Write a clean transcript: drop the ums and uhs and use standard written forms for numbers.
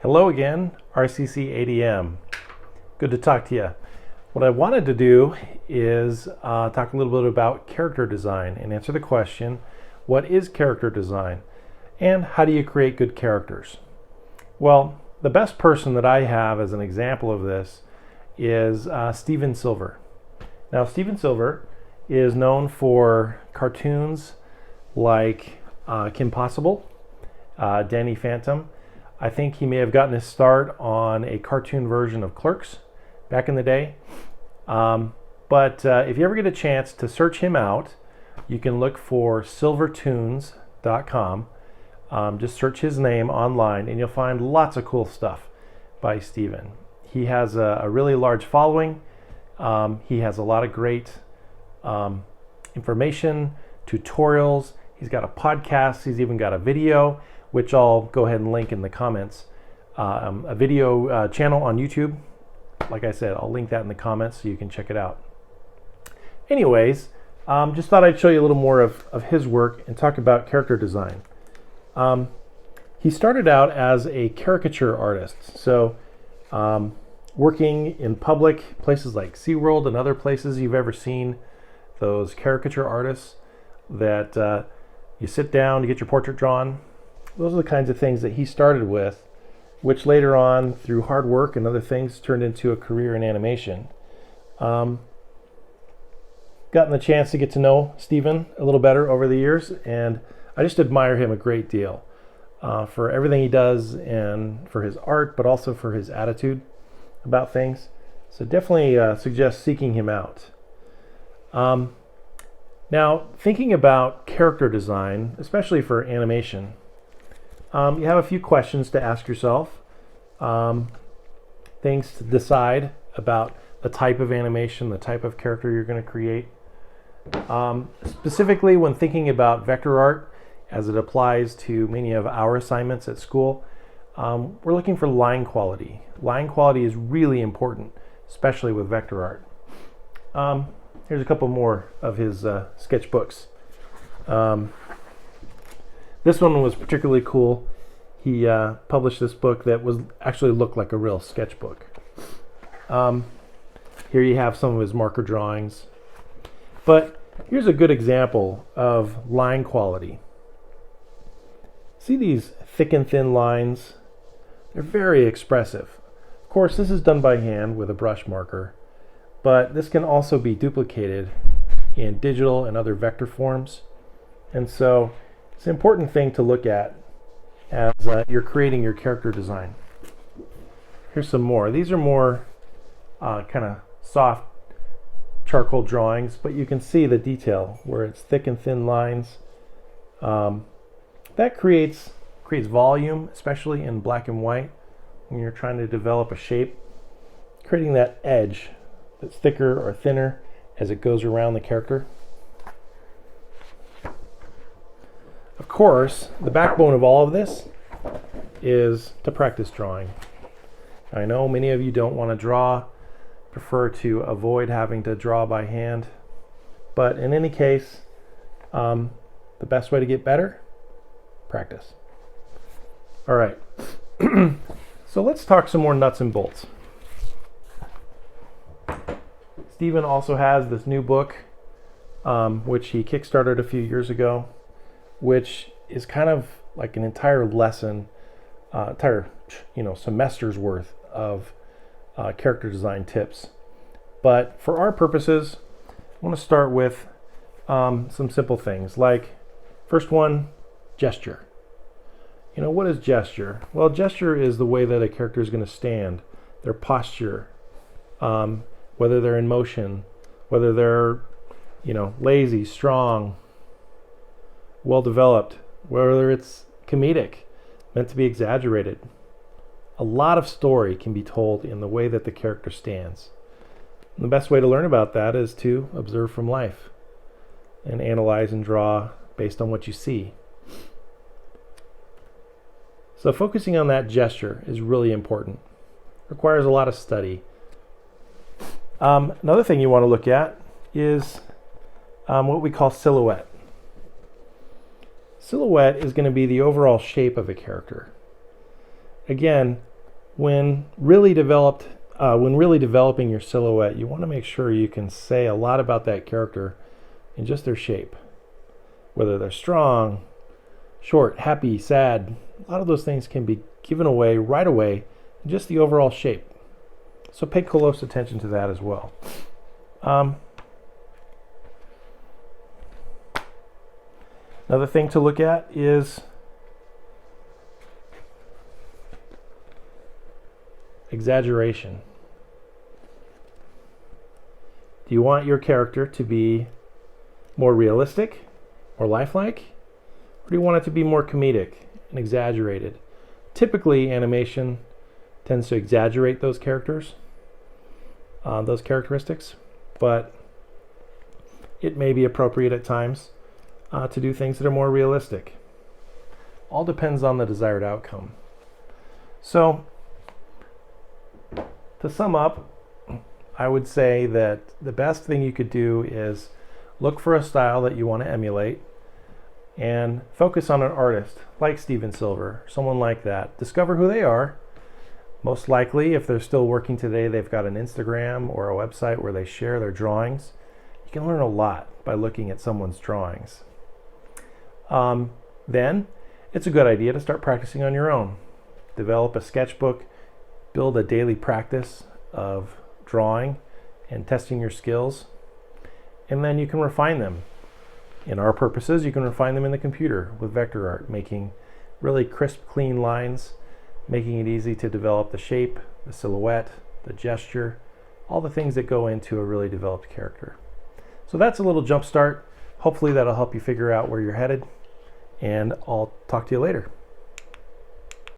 Hello again, rccadm. Good to talk to you. What I wanted to do is talk a little bit about character design and answer the question, what is character design and how do you create good characters? Well, the best person that I have as an example of this is Steven Silver. Now, Steven Silver is known for cartoons like Kim Possible, Danny Phantom. I think he may have gotten his start on a cartoon version of Clerks back in the day. But if you ever get a chance to search him out, you can look for silvertoons.com. Just search his name online and you'll find lots of cool stuff by Steven. He has a really large following. He has a lot of great information, tutorials. He's got a podcast. He's even got a video, which I'll go ahead and link in the comments. A video channel on YouTube. Like I said, I'll link that in the comments so you can check it out. Anyways, just thought I'd show you a little more of his work and talk about character design. He started out as a caricature artist. So working in public, places like SeaWorld and other places you've ever seen, those caricature artists that you sit down to get your portrait drawn. Those are the kinds of things that he started with, which later on, through hard work and other things, turned into a career in animation. Gotten the chance to get to know Steven a little better over the years, and I just admire him a great deal for everything he does and for his art, but also for his attitude about things. So definitely suggest seeking him out. Now, thinking about character design, especially for animation, you have a few questions to ask yourself, things to decide about the type of animation, the type of character you're going to create. Specifically, when thinking about vector art, as it applies to many of our assignments at school, we're looking for line quality. Line quality is really important, especially with vector art. Here's a couple more of his sketchbooks. This one was particularly cool. He published this book that was actually looked like a real sketchbook. Here you have some of his marker drawings. But here's a good example of line quality. See these thick and thin lines? They're very expressive. Of course, this is done by hand with a brush marker, but this can also be duplicated in digital and other vector forms. And so it's an important thing to look at as you're creating your character design. Here's some more. These are more kind of soft charcoal drawings, but you can see the detail where it's thick and thin lines. That creates volume, especially in black and white when you're trying to develop a shape, creating that edge that's thicker or thinner as it goes around the character. Of course, the backbone of all of this is to practice drawing. I know many of you don't want to draw, prefer to avoid having to draw by hand, but in any case, the best way to get better, practice. All right, so let's talk some more nuts and bolts. Steven also has this new book, which he kickstarted a few years ago, which is kind of like an entire lesson, semester's worth of character design tips. But for our purposes, I want to start with some simple things like, first one, gesture. What is gesture? Well, gesture is the way that a character is going to stand, their posture, whether they're in motion, whether they're, lazy, strong, well-developed, whether it's comedic, meant to be exaggerated. A lot of story can be told in the way that the character stands. And the best way to learn about that is to observe from life and analyze and draw based on what you see. So focusing on that gesture is really important. Requires a lot of study. Another thing you want to look at is what we call silhouette. Silhouette is going to be the overall shape of a character. Again, when really developing your silhouette, you want to make sure you can say a lot about that character in just their shape. Whether they're strong, short, happy, sad, a lot of those things can be given away right away in just the overall shape. So pay close attention to that as well. Another thing to look at is exaggeration. Do you want your character to be more realistic, more lifelike, or do you want it to be more comedic and exaggerated? Typically, animation tends to exaggerate those characteristics, but it may be appropriate at times to do things that are more realistic. All depends on the desired outcome. So, to sum up, I would say that the best thing you could do is look for a style that you want to emulate and focus on an artist like Steven Silver, someone like that. Discover who they are. Most likely, if they're still working today, they've got an Instagram or a website where they share their drawings. You can learn a lot by looking at someone's drawings. Then, it's a good idea to start practicing on your own. Develop a sketchbook, build a daily practice of drawing and testing your skills, and then you can refine them. In our purposes, you can refine them in the computer with vector art, making really crisp, clean lines, making it easy to develop the shape, the silhouette, the gesture, all the things that go into a really developed character. So that's a little jump start. Hopefully that'll help you figure out where you're headed, and I'll talk to you later.